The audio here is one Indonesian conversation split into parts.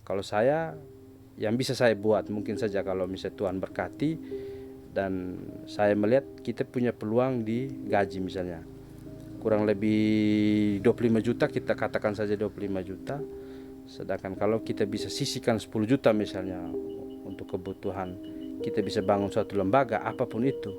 Kalau saya, yang bisa saya buat mungkin saja kalau misalnya Tuhan berkati dan saya melihat kita punya peluang di gaji misalnya kurang lebih 25 juta, kita katakan saja 25 juta. Sedangkan kalau kita bisa sisihkan 10 juta misalnya untuk kebutuhan, kita bisa bangun suatu lembaga apapun itu.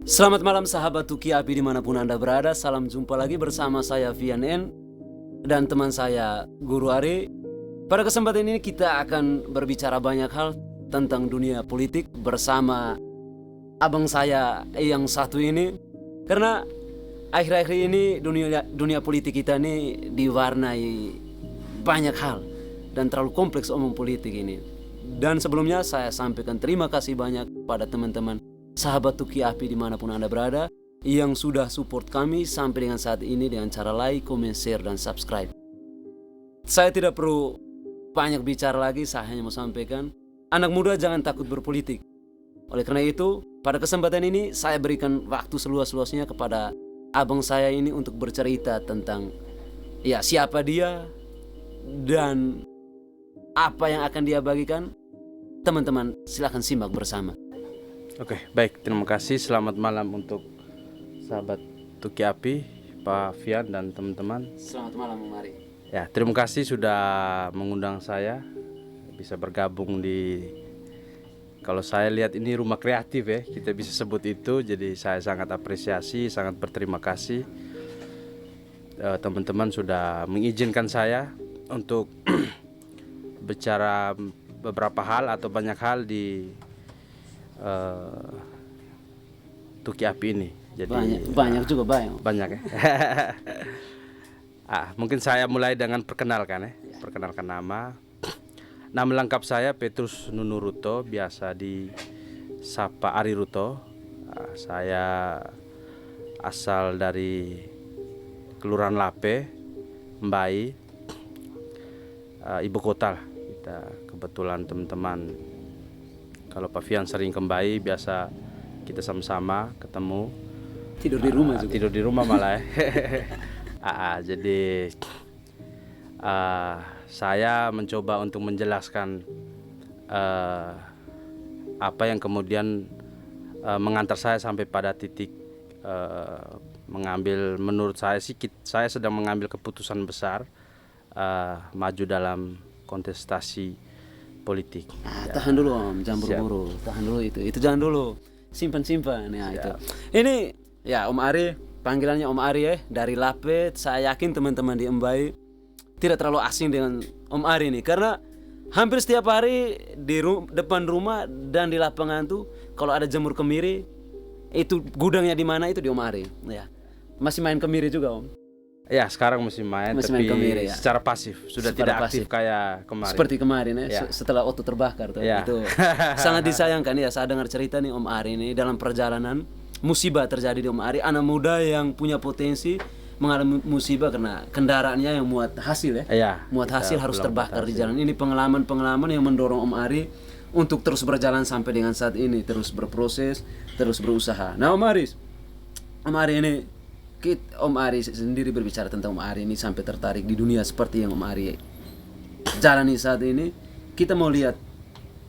Selamat malam sahabat Tuki Api dimanapun Anda berada. Salam jumpa lagi bersama saya Vian N dan teman saya Guru Ari. Pada kesempatan ini kita akan berbicara banyak hal tentang dunia politik bersama abang saya yang satu ini. Karena akhir-akhir ini dunia politik kita ini diwarnai banyak hal dan terlalu kompleks omong politik ini. Dan sebelumnya saya sampaikan terima kasih banyak pada teman-teman sahabat Tuki Api dimanapun Anda berada yang sudah support kami sampai dengan saat ini dengan cara like, comment, share, dan subscribe. Saya tidak perlu banyak bicara lagi, saya hanya mau sampaikan anak muda jangan takut berpolitik. Oleh karena itu, pada kesempatan ini saya berikan waktu seluas-luasnya kepada abang saya ini untuk bercerita tentang siapa dia dan apa yang akan dia bagikan. Teman-teman silakan simak bersama. Oke, baik, terima kasih. Selamat malam untuk sahabat Tuki Api, Pak Vian dan teman-teman. Selamat malam, Mari. Ya, terima kasih sudah mengundang saya bisa bergabung di, kalau saya lihat ini rumah kreatif ya, kita bisa sebut itu. Jadi saya sangat apresiasi, sangat berterima kasih teman-teman sudah mengizinkan saya untuk bicara beberapa hal atau banyak hal di Tuki Api ini. Jadi banyak juga banyak ya. Mungkin saya mulai dengan perkenalkan ya. Perkenalkan nama. Nama lengkap saya Petrus Nunuruto, biasa disapa Ari Ruto. Saya asal dari Kelurahan Lape, Mbai, ibu kota lah. Kita kebetulan teman-teman, kalau Pak Fian sering ke Mbai, biasa kita sama-sama ketemu. Tidur di rumah juga. Tidur di rumah malah ya. Jadi saya mencoba untuk menjelaskan apa yang kemudian mengantar saya sampai pada titik mengambil, menurut saya sih saya sedang mengambil keputusan besar maju dalam kontestasi politik. Tahan dulu Om, jangan buru-buru. Tahan dulu itu jangan dulu. Simpan ya itu. Ini ya Om Ari, panggilannya Om Ari ya, dari Lape. Saya yakin teman-teman di Mbai tidak terlalu asing dengan Om Ari ini karena hampir setiap hari di depan rumah dan di lapangan tuh kalau ada jemur kemiri, itu gudangnya di mana itu di Om Ari. Ya. Masih main kemiri juga Om? Ya, sekarang masih main tapi kemiri, ya. Secara pasif, sudah tidak aktif kayak kemarin. Seperti kemarin ya. Setelah Otto terbakar tuh. Itu sangat disayangkan ya. Saya dengar cerita nih Om Ari ini dalam perjalanan musibah terjadi di Om Ari, anak muda yang punya potensi mengalami musibah karena kendaraannya yang muat hasil ya. Muat hasil harus terbakar di jalan. Ini pengalaman yang mendorong Om Ari untuk terus berjalan sampai dengan saat ini, terus berproses, terus berusaha. Nah Om Ari ini Om Ari sendiri berbicara tentang Om Ari ini sampai tertarik di dunia seperti yang Om Ari jalani saat ini. Kita mau lihat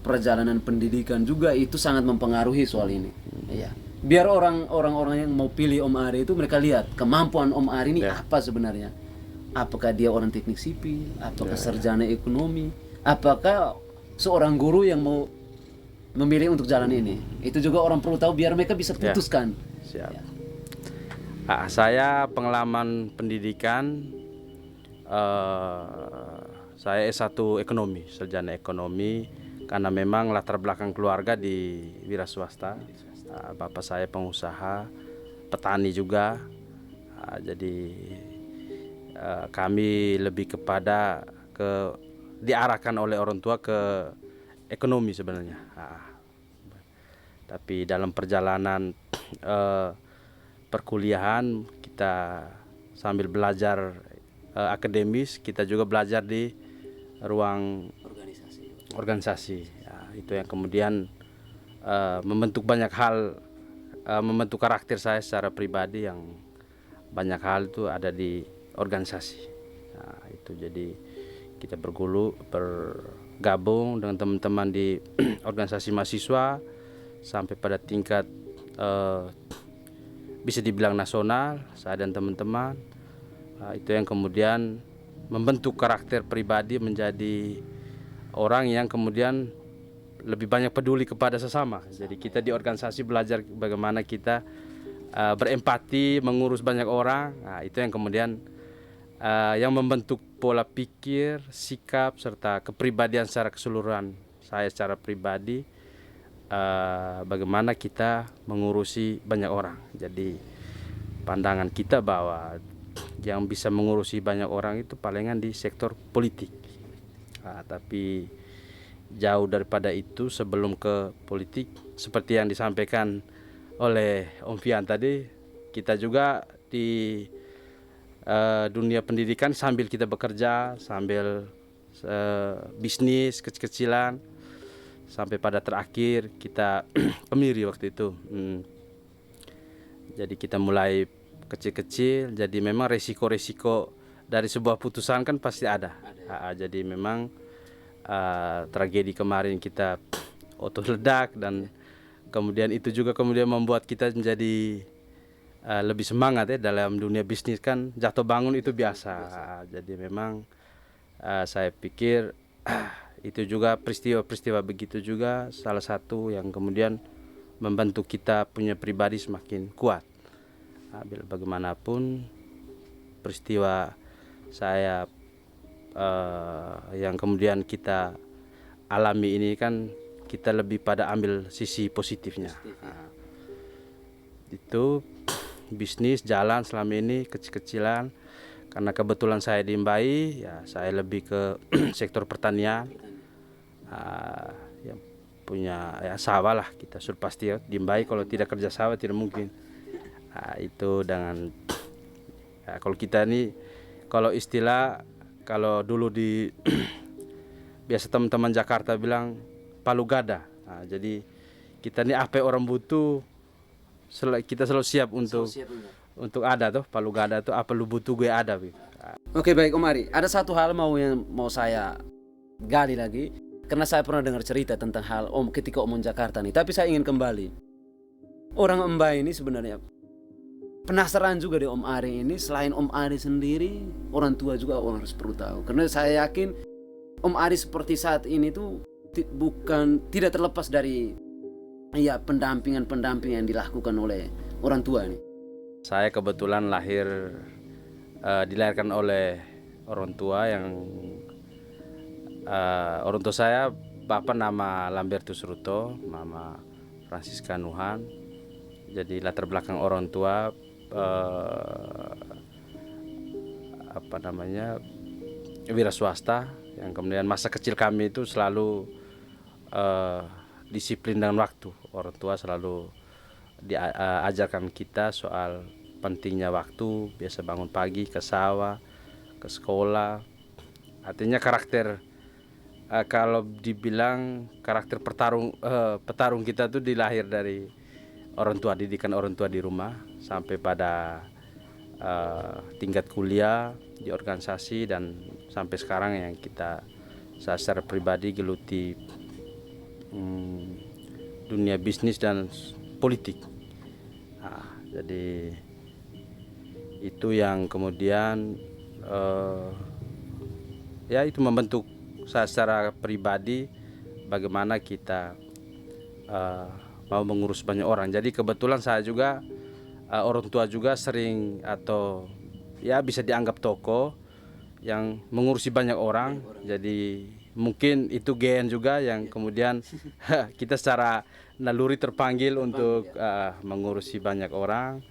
perjalanan pendidikan juga itu sangat mempengaruhi soal ini. Ya. Biar orang-orang yang mau pilih Om Ari itu mereka lihat kemampuan Om Ari ini apa sebenarnya. Apakah dia orang teknik sipil, apakah sarjana ekonomi, apakah seorang guru yang mau memilih untuk jalan ini. Itu juga orang perlu tahu biar mereka bisa putuskan. Siap. Ya. Saya pengalaman pendidikan, saya S1 ekonomi, sarjana ekonomi, karena memang latar belakang keluarga di wira swasta. Bapak saya pengusaha, petani juga. Jadi kami lebih kepada diarahkan oleh orang tua ke ekonomi sebenarnya. Tapi dalam perjalanan perkuliahan kita sambil belajar akademis, kita juga belajar di ruang organisasi. Ya, itu yang kemudian membentuk banyak hal, membentuk karakter saya secara pribadi, yang banyak hal itu ada di organisasi. Nah, itu jadi kita bergabung dengan teman-teman di organisasi mahasiswa sampai pada tingkat bisa dibilang nasional, saya dan teman-teman. Itu yang kemudian membentuk karakter pribadi menjadi orang yang kemudian lebih banyak peduli kepada sesama. Jadi kita di organisasi belajar bagaimana kita berempati, mengurus banyak orang. Nah, itu yang kemudian yang membentuk pola pikir, sikap, serta kepribadian secara keseluruhan saya secara pribadi. Bagaimana kita mengurusi banyak orang. Jadi pandangan kita bahwa yang bisa mengurusi banyak orang itu palingan di sektor politik. Tapi jauh daripada itu, sebelum ke politik, seperti yang disampaikan oleh Om Fian tadi, kita juga di dunia pendidikan sambil kita bekerja, sambil bisnis kecil-kecilan, sampai pada terakhir kita kemiri waktu itu. Jadi kita mulai kecil-kecil, jadi memang resiko-resiko dari sebuah putusan kan pasti ada. Jadi memang tragedi kemarin kita oteledak, dan kemudian itu juga kemudian membuat kita menjadi lebih semangat ya dalam dunia bisnis. Kan jatuh bangun itu biasa. Jadi memang saya pikir itu juga peristiwa-peristiwa begitu juga salah satu yang kemudian membantu kita punya pribadi semakin kuat. Bagaimanapun peristiwa saya yang kemudian kita alami ini kan kita lebih pada ambil sisi positifnya. Itu bisnis jalan selama ini kecil-kecilan, karena kebetulan saya di Mbai, ya saya lebih ke sektor pertanian. Ya punya ya sawah lah, kita sudah pasti ya di Mbai kalau tidak kerja sawah tidak mungkin. Itu dengan ya, kalau kita ini kalau istilah kalau dulu di biasa teman-teman Jakarta bilang palu gada. Jadi kita ini apa yang orang butuh kita selalu siap untuk ada tuh palu gada tuh, apa lu butuh gue ada. Oke, baik Om Ari, ada satu hal yang mau saya gali lagi, karena saya pernah dengar cerita tentang hal Om ketika Om Jakarta nih, tapi saya ingin kembali. Orang Mbai ini sebenarnya penasaran juga deh Om Ari ini, selain Om Ari sendiri, orang tua juga orang harus perlu tahu. Karena saya yakin Om Ari seperti saat ini tuh tidak terlepas dari ya pendampingan yang dilakukan oleh orang tua nih. Saya kebetulan dilahirkan oleh orang tua yang orang tua saya, bapak nama Lambertus Ruto, mama Francisca Nuhan. Jadi latar belakang orang tua wira swasta, yang kemudian masa kecil kami itu selalu disiplin dengan waktu. Orang tua selalu diajarkan kita soal pentingnya waktu, biasa bangun pagi ke sawah, ke sekolah. Artinya karakter kalau dibilang karakter petarung kita tuh dilahir dari orang tua, didikan orang tua di rumah sampai pada tingkat kuliah di organisasi, dan sampai sekarang yang saya secara pribadi geluti dunia bisnis dan politik. Jadi itu yang kemudian ya itu membentuk saya secara pribadi bagaimana kita mau mengurus banyak orang. Jadi kebetulan saya juga orang tua juga sering atau ya bisa dianggap tokoh yang mengurusi banyak orang. Jadi mungkin itu gen juga yang kemudian kita secara naluri terpanggil untuk mengurusi banyak orang,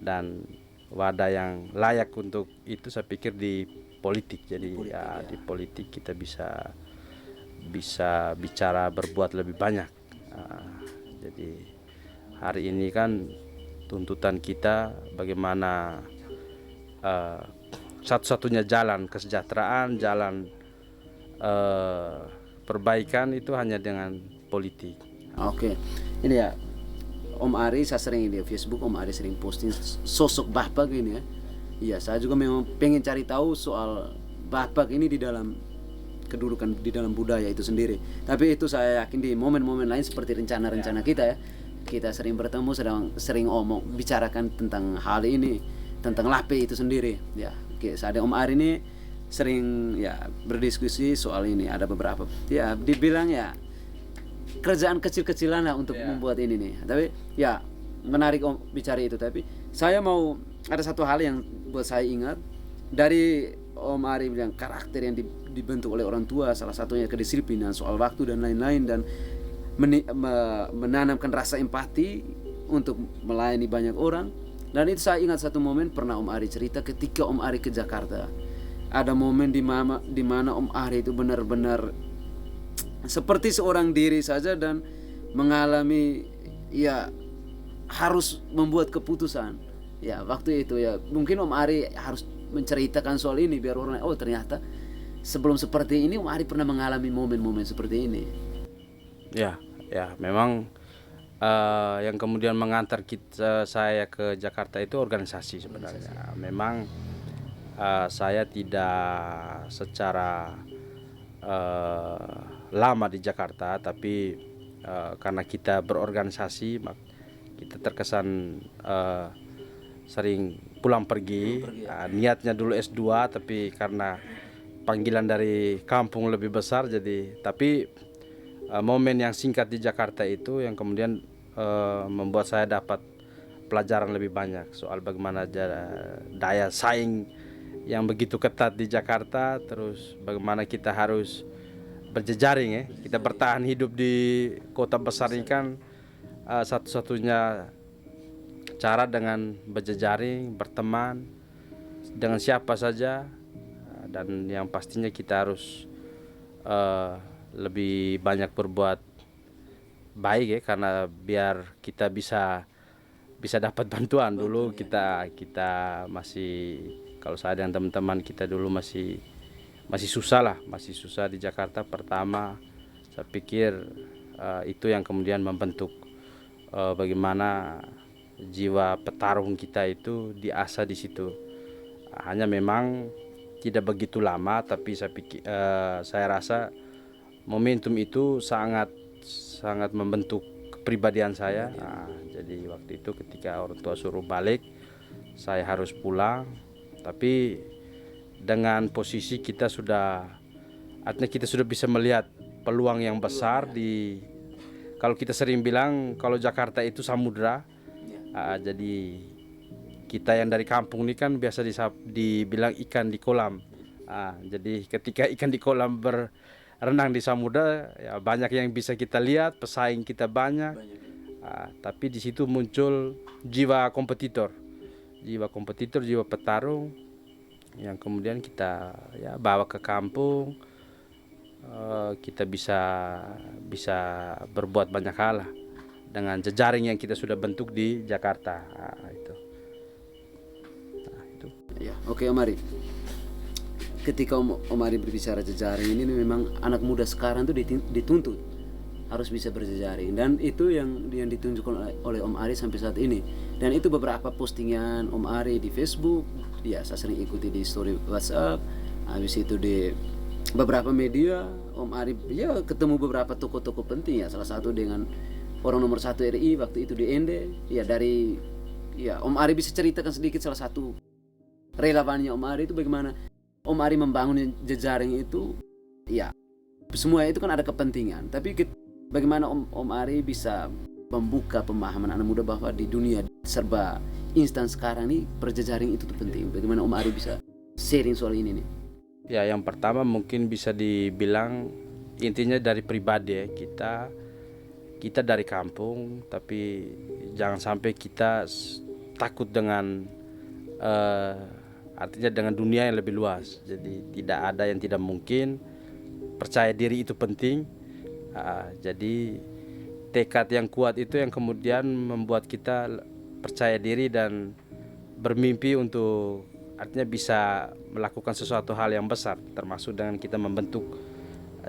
dan wadah yang layak untuk itu saya pikir di politik. Jadi di politik kita bisa bicara, berbuat lebih banyak. Jadi hari ini kan tuntutan kita bagaimana satu-satunya jalan kesejahteraan, jalan perbaikan itu hanya dengan politik. Oke, ini ya Om Ari, saya sering di Facebook Om Ari sering posting sosok bapak gini ya. Iya, saya juga memang pengen cari tahu soal Batak ini di dalam kedudukan di dalam budaya itu sendiri. Tapi itu saya yakin di momen-momen lain seperti rencana-rencana kita ya. Kita sering bertemu, sering omong bicarakan tentang hal ini, tentang lape itu sendiri. Ya, saya Om Ari ini sering ya berdiskusi soal ini. Ada beberapa ya dibilang ya kerjaan kecil-kecilan lah untuk membuat ini nih. Tapi ya menarik Om bicara itu. Tapi saya mau ada satu hal yang buat saya ingat dari Om Ari bilang karakter yang dibentuk oleh orang tua, salah satunya kedisiplinan soal waktu dan lain-lain, dan menanamkan rasa empati untuk melayani banyak orang. Dan itu saya ingat satu momen pernah Om Ari cerita ketika Om Ari ke Jakarta. Ada momen di mana Om Ari itu benar-benar seperti seorang diri saja dan mengalami ya harus membuat keputusan. Ya waktu itu ya mungkin Om Ari harus menceritakan soal ini biar orang oh ternyata sebelum seperti ini Om Ari pernah mengalami momen-momen seperti ini. Ya, memang yang kemudian mengantar saya ke Jakarta itu organisasi sebenarnya. Memang saya tidak secara lama di Jakarta, tapi karena kita berorganisasi, kita terkesan sering pulang pergi. Niatnya dulu S2, tapi karena panggilan dari kampung lebih besar, jadi tapi momen yang singkat di Jakarta itu yang kemudian membuat saya dapat pelajaran lebih banyak soal bagaimana daya saing yang begitu ketat di Jakarta, terus bagaimana kita harus berjejaring ya. Kita bertahan hidup di kota besar ini kan satu-satunya cara dengan berjejaring, berteman dengan siapa saja, dan yang pastinya kita harus lebih banyak berbuat baik ya, karena biar kita bisa dapat bantuan. Dulu kita masih, kalau saya dan teman-teman kita dulu masih susah di Jakarta. Pertama saya pikir itu yang kemudian membentuk bagaimana jiwa petarung kita itu diasah di situ. Hanya memang tidak begitu lama, tapi saya rasa momentum itu sangat membentuk kepribadian saya. Jadi waktu itu ketika orang tua suruh balik, saya harus pulang. Tapi dengan posisi kita artinya kita sudah bisa melihat peluang yang besar kalau kita sering bilang kalau Jakarta itu samudra. Jadi kita yang dari kampung ini kan biasa dibilang ikan di kolam. Jadi ketika ikan di kolam berenang di samudra, ya banyak yang bisa kita lihat, pesaing kita banyak. Tapi di situ muncul jiwa kompetitor, jiwa petarung yang kemudian kita ya bawa ke kampung. Kita bisa berbuat banyak hal lah dengan jejaring yang kita sudah bentuk di Jakarta. Itu. Ya, oke Om Ari. Ketika Om Ari berbicara jejaring ini memang anak muda sekarang tuh dituntut harus bisa berjejaring, dan itu yang ditunjukkan oleh Om Ari sampai saat ini. Dan itu beberapa postingan Om Ari di Facebook, ya saya sering ikuti di story WhatsApp. Habis itu di beberapa media Om Ari ya ketemu beberapa tokoh-tokoh penting ya, salah satu dengan orang nomor 1 RI waktu itu di Ende. Ya dari ya Om Ari bisa ceritakan sedikit salah satu relevannya Om Ari itu bagaimana Om Ari membangun jejaring itu. Ya semua itu kan ada kepentingan, tapi bagaimana Om Ari bisa membuka pemahaman anak muda bahwa di dunia serba instan sekarang ini berjejaring itu tuh penting. Bagaimana Om Ari bisa sharing soal ini nih? Ya, yang pertama mungkin bisa dibilang intinya dari pribadi ya. Kita dari kampung, tapi jangan sampai kita takut dengan artinya dengan dunia yang lebih luas. Jadi tidak ada yang tidak mungkin. Percaya diri itu penting. Jadi tekad yang kuat itu yang kemudian membuat kita percaya diri dan bermimpi untuk artinya bisa melakukan sesuatu hal yang besar, termasuk dengan kita membentuk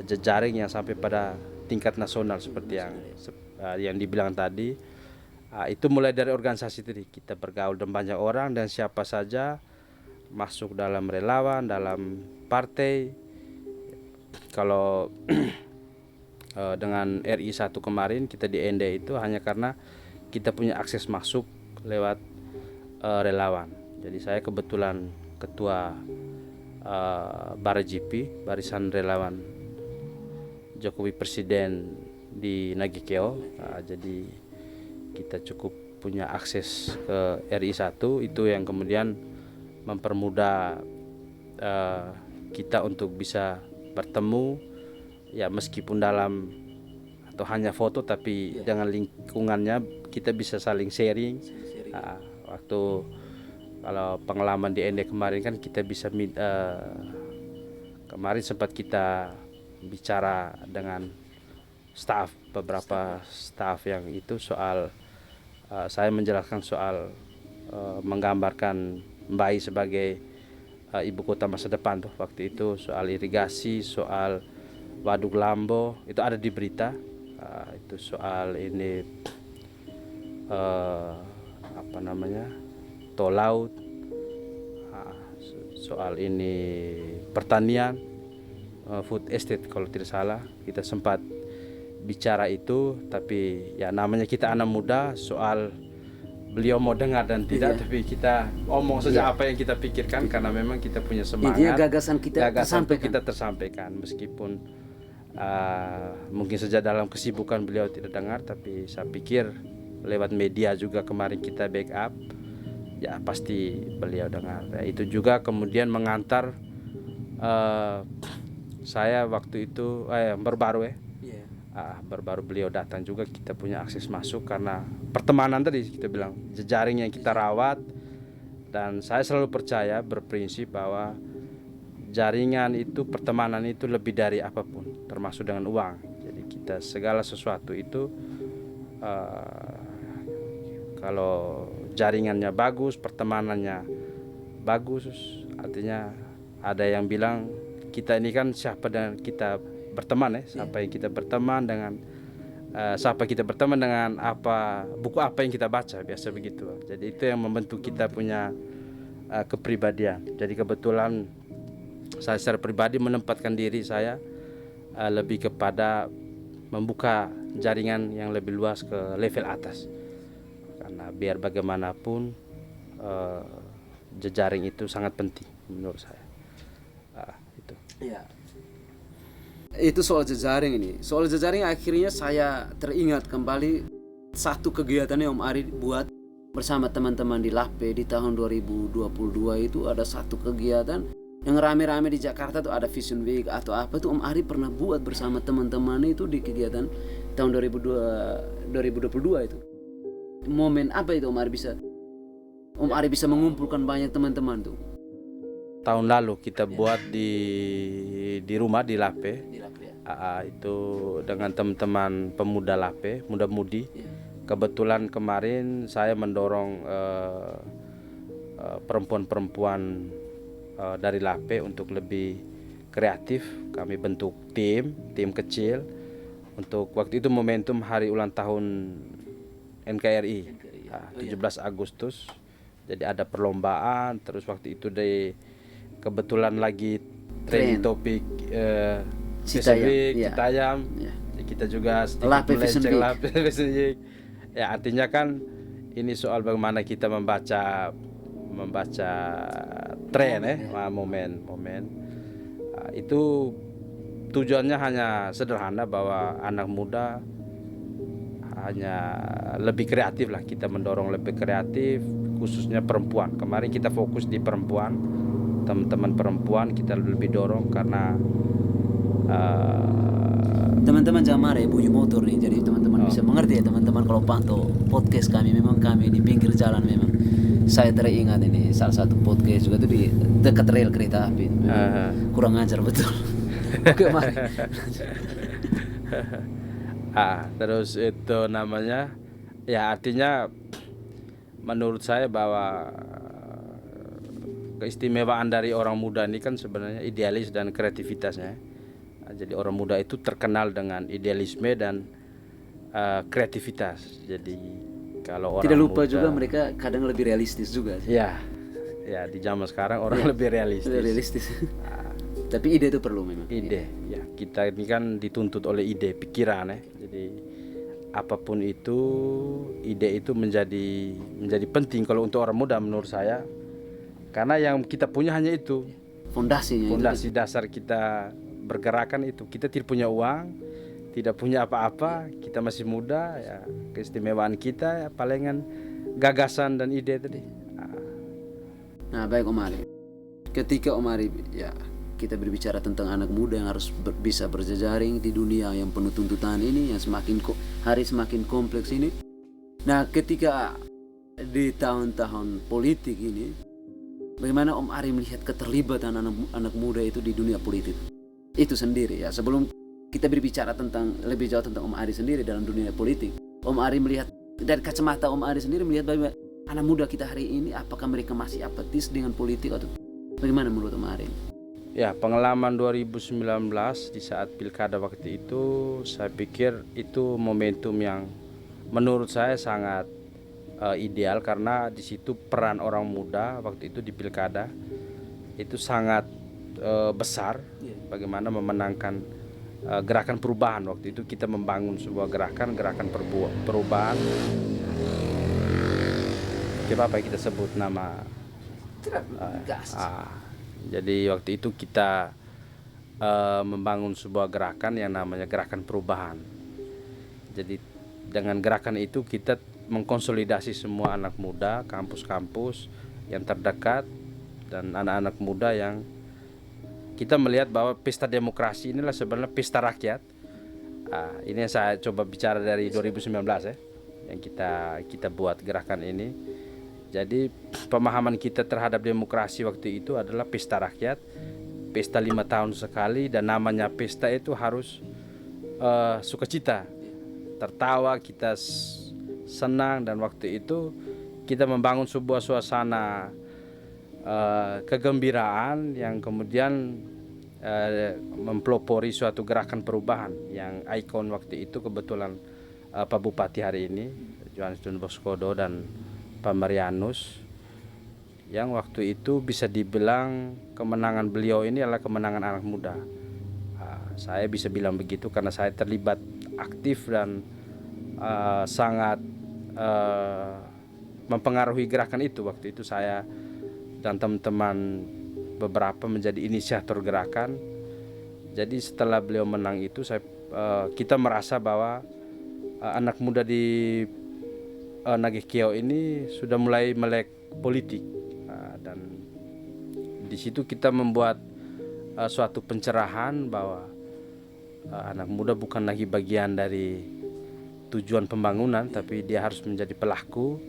jejaring yang sampai pada tingkat nasional seperti yang dibilang tadi. Itu mulai dari organisasi tadi, kita bergaul dengan banyak orang dan siapa saja masuk dalam relawan, dalam partai. Kalau dengan RI 1 kemarin kita di ND itu hanya karena kita punya akses masuk lewat relawan. Jadi saya kebetulan ketua BARJP, Barisan Relawan Jokowi Presiden di Nagikeo. Jadi kita cukup punya akses ke RI 1, itu yang kemudian mempermudah kita untuk bisa bertemu, ya meskipun dalam atau hanya foto, tapi dengan lingkungannya kita bisa saling sharing. Waktu kalau pengalaman di ND kemarin kan kita bisa kemarin sempat kita bicara dengan beberapa staff yang itu soal saya menjelaskan soal menggambarkan Mbai sebagai ibu kota masa depan tuh waktu itu, soal irigasi, soal waduk Lambo itu ada di berita, itu soal ini tol laut, soal ini pertanian, food estate kalau tidak salah, kita sempat bicara itu. Tapi ya namanya kita anak muda, soal beliau mau dengar dan tidak, tapi kita omong saja apa yang kita pikirkan, karena memang kita punya semangat. Intinya gagasan kita tersampaikan meskipun mungkin saja dalam kesibukan beliau tidak dengar, tapi saya pikir lewat media juga kemarin kita backup, ya pasti beliau dengar. Ya, itu juga kemudian mengantar saya waktu itu baru beliau datang juga kita punya akses masuk karena pertemanan tadi kita bilang, jejaring yang kita rawat. Dan saya selalu percaya, berprinsip bahwa jaringan itu, pertemanan itu lebih dari apapun, termasuk dengan uang. Jadi kita segala sesuatu itu kalau jaringannya bagus, pertemanannya bagus, artinya ada yang bilang kita ini kan siapa dengan kita berteman, siapa yang kita berteman dengan siapa kita berteman dengan apa buku apa yang kita baca, biasa begitu. Jadi itu yang membentuk kita punya kepribadian. Jadi kebetulan saya secara pribadi menempatkan diri saya lebih kepada membuka jaringan yang lebih luas ke level atas, karena biar bagaimanapun jejaring itu sangat penting menurut saya. Itu. Ya. Itu soal jejaring ini. Soal jejaring akhirnya saya teringat kembali satu kegiatan yang Om Ari buat bersama teman-teman di LAPE di tahun 2022. Itu ada satu kegiatan yang rame-rame di Jakarta tuh, ada Vision Week atau apa tuh Om Ari pernah buat bersama teman-teman itu di kegiatan tahun 2022 itu. Momen apa itu Om Ari bisa mengumpulkan banyak teman-teman tuh? Tahun lalu kita buat di rumah di LAPE. Itu dengan teman-teman pemuda LAPE, muda-mudi. Kebetulan kemarin saya mendorong perempuan-perempuan dari LAPE untuk lebih kreatif. Kami bentuk tim kecil untuk waktu itu momentum hari ulang tahun NKRI, 17 Agustus. Jadi ada perlombaan, terus waktu itu kebetulan lagi trending topik Citayam. Jadi kita juga sedikit melenceng LAPE Vision Week. Ya artinya kan ini soal bagaimana kita membaca tren, momen. Itu tujuannya hanya sederhana, bahwa anak muda hanya lebih kreatif lah, kita mendorong lebih kreatif, khususnya perempuan. Kemarin kita fokus di perempuan, teman-teman perempuan kita lebih dorong karena teman-teman jamar ya bunyi motor nih, jadi teman-teman bisa mengerti ya teman-teman kalau pantau podcast kami. Memang kami di pinggir jalan, memang saya teringat ini salah satu podcast juga tuh di dekat rel kereta api. Kurang ajar betul. Oke, mari. Terus itu namanya, ya artinya menurut saya bahwa keistimewaan dari orang muda ini kan sebenarnya idealis dan kreativitasnya. Jadi orang muda itu terkenal dengan idealisme dan kreativitas. Jadi kalau orang tidak lupa muda, juga mereka kadang lebih realistis juga. Ya, ya di zaman sekarang orang lebih realistis. Realistis. Tapi ide itu perlu memang. Ide, ya kita ini kan dituntut oleh ide, pikiran ya. Jadi apapun itu, ide itu menjadi penting kalau untuk orang muda menurut saya. Karena yang kita punya hanya itu. Fondasinya. Fondasi dasar kita bergerakan itu. Kita tidak punya uang, tidak punya apa-apa, kita masih muda ya. Keistimewaan kita ya palingan gagasan dan ide tadi. Nah, baik Om Ari. Ketika Om Ari ya kita berbicara tentang anak muda yang harus bisa berjejaring di dunia yang penuh tuntutan ini, yang hari semakin kompleks ini. Nah, ketika di tahun-tahun politik ini, bagaimana Om Ari melihat keterlibatan anak muda itu di dunia politik itu sendiri ya? Sebelum kita berbicara tentang lebih jauh tentang Om Ari sendiri dalam dunia politik, Om Ari melihat dari kacamata Om Ari sendiri melihat bagaimana anak muda kita hari ini, apakah mereka masih apatis dengan politik atau bagaimana menurut Om Ari? Ya, pengalaman 2019 di saat pilkada waktu itu, saya pikir itu momentum yang menurut saya sangat ideal karena di situ peran orang muda waktu itu di pilkada itu sangat besar. Bagaimana memenangkan gerakan perubahan. Waktu itu kita membangun sebuah gerakan perubahan. Coba apa yang kita sebut nama? Jadi waktu itu kita membangun sebuah gerakan yang namanya gerakan perubahan. Jadi dengan gerakan itu kita mengkonsolidasi semua anak muda, kampus-kampus yang terdekat dan anak-anak muda yang kita melihat bahwa pesta demokrasi inilah sebenarnya pesta rakyat. Ini yang saya coba bicara dari 2019 ya, yang kita buat gerakan ini. Jadi pemahaman kita terhadap demokrasi waktu itu adalah pesta rakyat, pesta 5 tahun sekali, dan namanya pesta itu harus sukacita, tertawa, kita senang, dan waktu itu kita membangun sebuah suasana kegembiraan yang kemudian mempelopori suatu gerakan perubahan yang ikon waktu itu kebetulan Pak Bupati hari ini Johannes Don Bosco dan Pak Marianus, yang waktu itu bisa dibilang kemenangan beliau ini adalah kemenangan anak muda. Saya bisa bilang begitu karena saya terlibat aktif dan sangat mempengaruhi gerakan itu. Waktu itu saya dan teman-teman beberapa menjadi inisiator gerakan. Jadi setelah beliau menang itu kita merasa bahwa anak muda di Nagih Kiau ini sudah mulai melek politik, dan di situ kita membuat suatu pencerahan bahwa anak muda bukan lagi bagian dari tujuan pembangunan, tapi dia harus menjadi pelaku,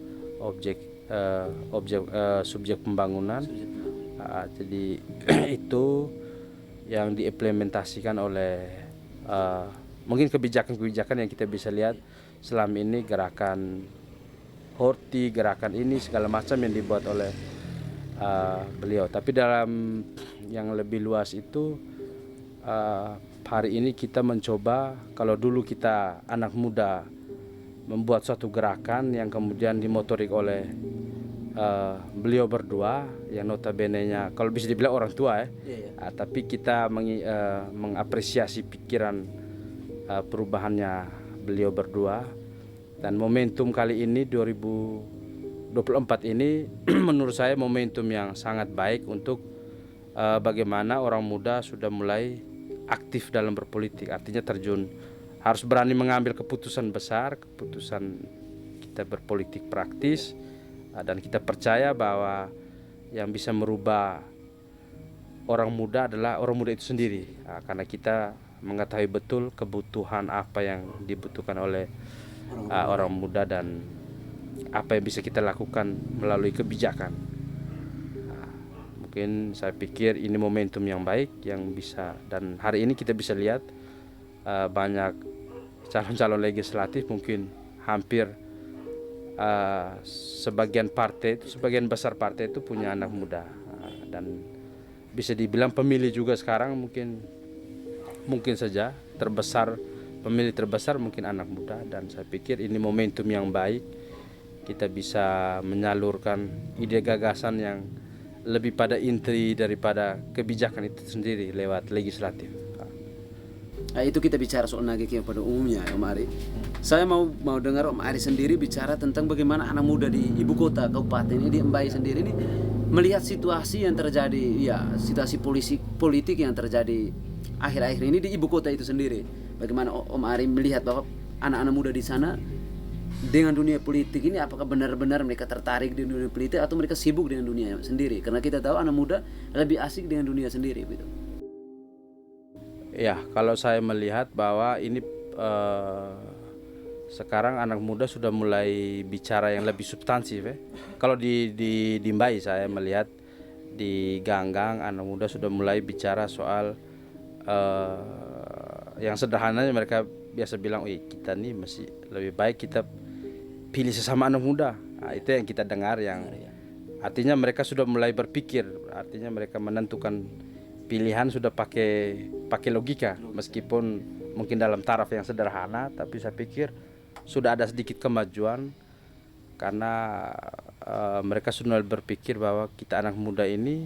subjek pembangunan. Jadi itu yang diimplementasikan oleh mungkin kebijakan-kebijakan yang kita bisa lihat selama ini, gerakan Horti, gerakan ini segala macam yang dibuat oleh beliau. Tapi dalam yang lebih luas itu hari ini kita mencoba, kalau dulu kita anak muda membuat suatu gerakan yang kemudian dimotorik oleh beliau berdua yang notabene-nya kalau bisa dibilang orang tua ya. Tapi kita mengapresiasi pikiran perubahannya beliau berdua. Dan momentum kali ini 2024 ini menurut saya momentum yang sangat baik untuk bagaimana orang muda sudah mulai aktif dalam berpolitik. Artinya harus berani mengambil keputusan besar, keputusan kita berpolitik praktis, dan kita percaya bahwa yang bisa merubah orang muda adalah orang muda itu sendiri, karena kita mengetahui betul kebutuhan apa yang dibutuhkan oleh orang muda dan apa yang bisa kita lakukan melalui kebijakan. Mungkin saya pikir ini momentum yang baik yang bisa, dan hari ini kita bisa lihat banyak calon-calon legislatif, mungkin hampir sebagian besar partai itu punya anak muda, dan bisa dibilang pemilih juga sekarang mungkin saja pemilih terbesar mungkin anak muda. Dan saya pikir ini momentum yang baik, kita bisa menyalurkan ide gagasan yang lebih pada inti daripada kebijakan itu sendiri lewat legislatif. Nah, itu kita bicara soal nagekeo pada umumnya ya Om Ari. Saya mau dengar Om Ari sendiri bicara tentang bagaimana anak muda di ibu kota kabupaten ini di Mbai sendiri ini melihat situasi yang terjadi, ya situasi politik yang terjadi akhir-akhir ini di ibu kota itu sendiri. Bagaimana Om Ari melihat bahwa anak-anak muda di sana dengan dunia politik ini, apakah benar-benar mereka tertarik di dunia politik atau mereka sibuk dengan dunia sendiri? Karena kita tahu anak muda lebih asik dengan dunia sendiri gitu. Ya, kalau saya melihat bahwa ini sekarang anak muda sudah mulai bicara yang lebih substansif ya. Kalau di Mbai saya melihat di Ganggang anak muda sudah mulai bicara soal yang sederhananya mereka biasa bilang, kita nih masih lebih baik kita pilih sesama anak muda. Nah, itu yang kita dengar, yang artinya mereka sudah mulai berpikir, artinya mereka menentukan pilihan sudah pakai logika, meskipun mungkin dalam taraf yang sederhana, tapi saya pikir sudah ada sedikit kemajuan karena mereka sudah berpikir bahwa kita anak muda ini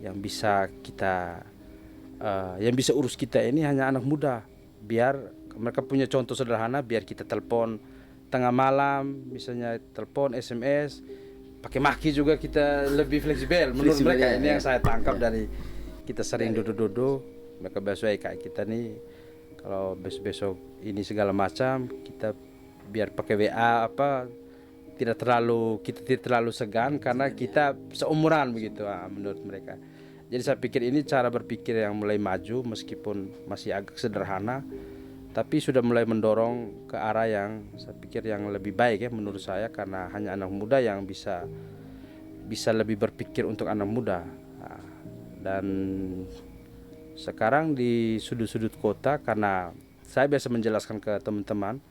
yang bisa urus kita ini hanya anak muda. Biar mereka punya contoh sederhana, biar kita telepon tengah malam, misalnya telepon, SMS, pakai maki juga kita lebih fleksibel menurut mereka. Ini yang saya tangkap dari kita sering duduk-duduk, mereka biasa kayak kita nih kalau besok ini segala macam kita biar pakai WA kita tidak terlalu segan karena kita seumuran begitu menurut mereka. Jadi saya pikir ini cara berpikir yang mulai maju meskipun masih agak sederhana, tapi sudah mulai mendorong ke arah yang saya pikir yang lebih baik ya menurut saya, karena hanya anak muda yang bisa lebih berpikir untuk anak muda. Dan sekarang di sudut-sudut kota, karena saya biasa menjelaskan ke teman-teman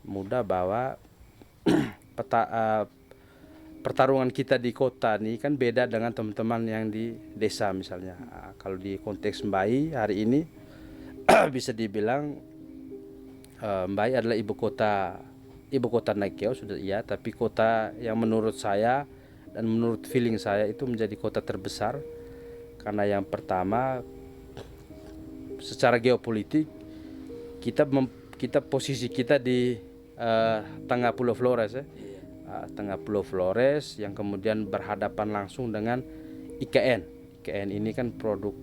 muda bahwa pertarungan kita di kota ini kan beda dengan teman-teman yang di desa misalnya. Kalau di konteks Mbai hari ini bisa dibilang Mbai adalah ibu kota Nagekeo sudah iya, tapi kota yang menurut saya dan menurut feeling saya itu menjadi kota terbesar. Karena yang pertama secara geopolitik kita posisi kita di tengah Pulau Flores ya. Tengah Pulau Flores yang kemudian berhadapan langsung dengan IKN. IKN ini kan produk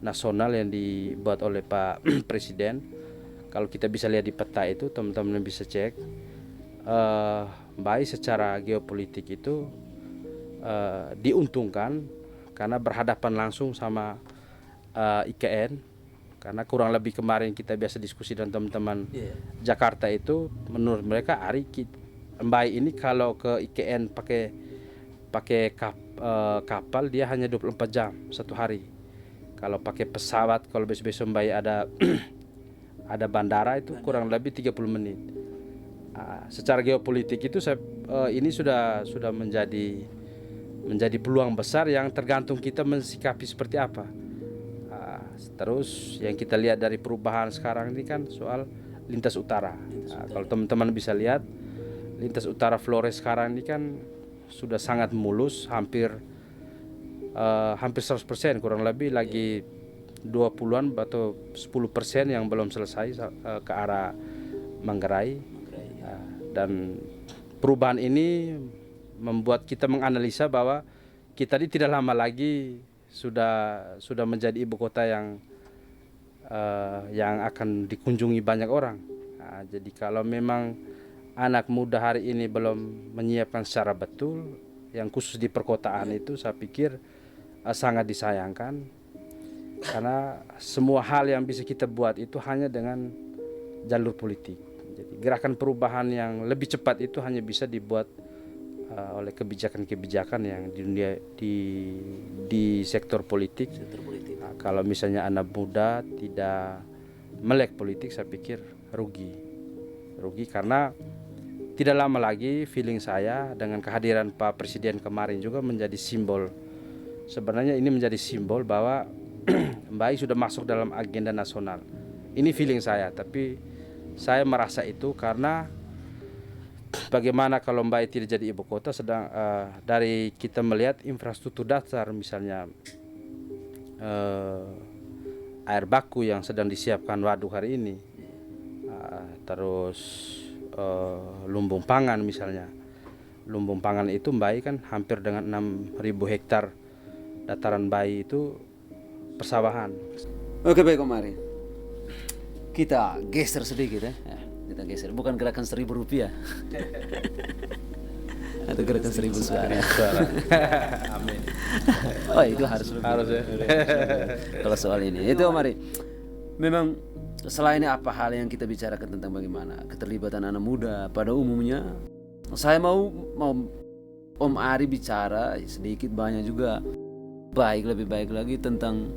nasional yang dibuat oleh Pak Presiden. Kalau kita bisa lihat di peta itu, teman-teman bisa cek. Mbai secara geopolitik itu diuntungkan karena berhadapan langsung sama IKN. Karena kurang lebih kemarin kita biasa diskusi dengan teman-teman Jakarta itu, menurut mereka Mbai ini kalau ke IKN pakai kapal dia hanya 24 jam satu hari. Kalau pakai pesawat, kalau besok-besok Mbai ada ada bandara itu kurang lebih 30 menit. Secara geopolitik itu ini sudah menjadi peluang besar yang tergantung kita mensikapi seperti apa. Terus yang kita lihat dari perubahan sekarang ini kan soal lintas utara. Kalau teman-teman bisa lihat lintas utara Flores sekarang ini kan sudah sangat mulus, hampir 100%, kurang lebih lagi 20-an atau 10% yang belum selesai ke arah Manggarai. Dan perubahan ini membuat kita menganalisa bahwa kita ini tidak lama lagi sudah menjadi ibu kota yang akan dikunjungi banyak orang. Jadi kalau memang anak muda hari ini belum menyiapkan secara betul, yang khusus di perkotaan itu saya pikir sangat disayangkan, karena semua hal yang bisa kita buat itu hanya dengan jalur politik. Jadi gerakan perubahan yang lebih cepat itu hanya bisa dibuat oleh kebijakan-kebijakan yang di sektor politik. Kalau misalnya anak muda tidak melek politik, saya pikir rugi karena tidak lama lagi feeling saya dengan kehadiran Pak Presiden kemarin juga menjadi simbol. Sebenarnya ini menjadi simbol bahwa Mbai sudah masuk dalam agenda nasional. Ini feeling saya, tapi saya merasa itu karena bagaimana kalau Mbae tidak jadi ibu kota, sedang dari kita melihat infrastruktur dasar misalnya air baku yang sedang disiapkan waduk hari ini, terus lumbung pangan misalnya. Lumbung pangan itu Mbae kan hampir dengan 6.000 hektar dataran Mbae itu persawahan. Oke baik Om Ari, kita geser sedikit ya. Kita geser, bukan gerakan 1.000 rupiah atau gerakan 1.000 suara. Amin. Oh itu harus Ya. kalau soal ini itu Om Ari, memang selain apa hal yang kita bicarakan tentang bagaimana keterlibatan anak muda pada umumnya, saya mau Om Ari bicara sedikit banyak juga lebih baik lagi tentang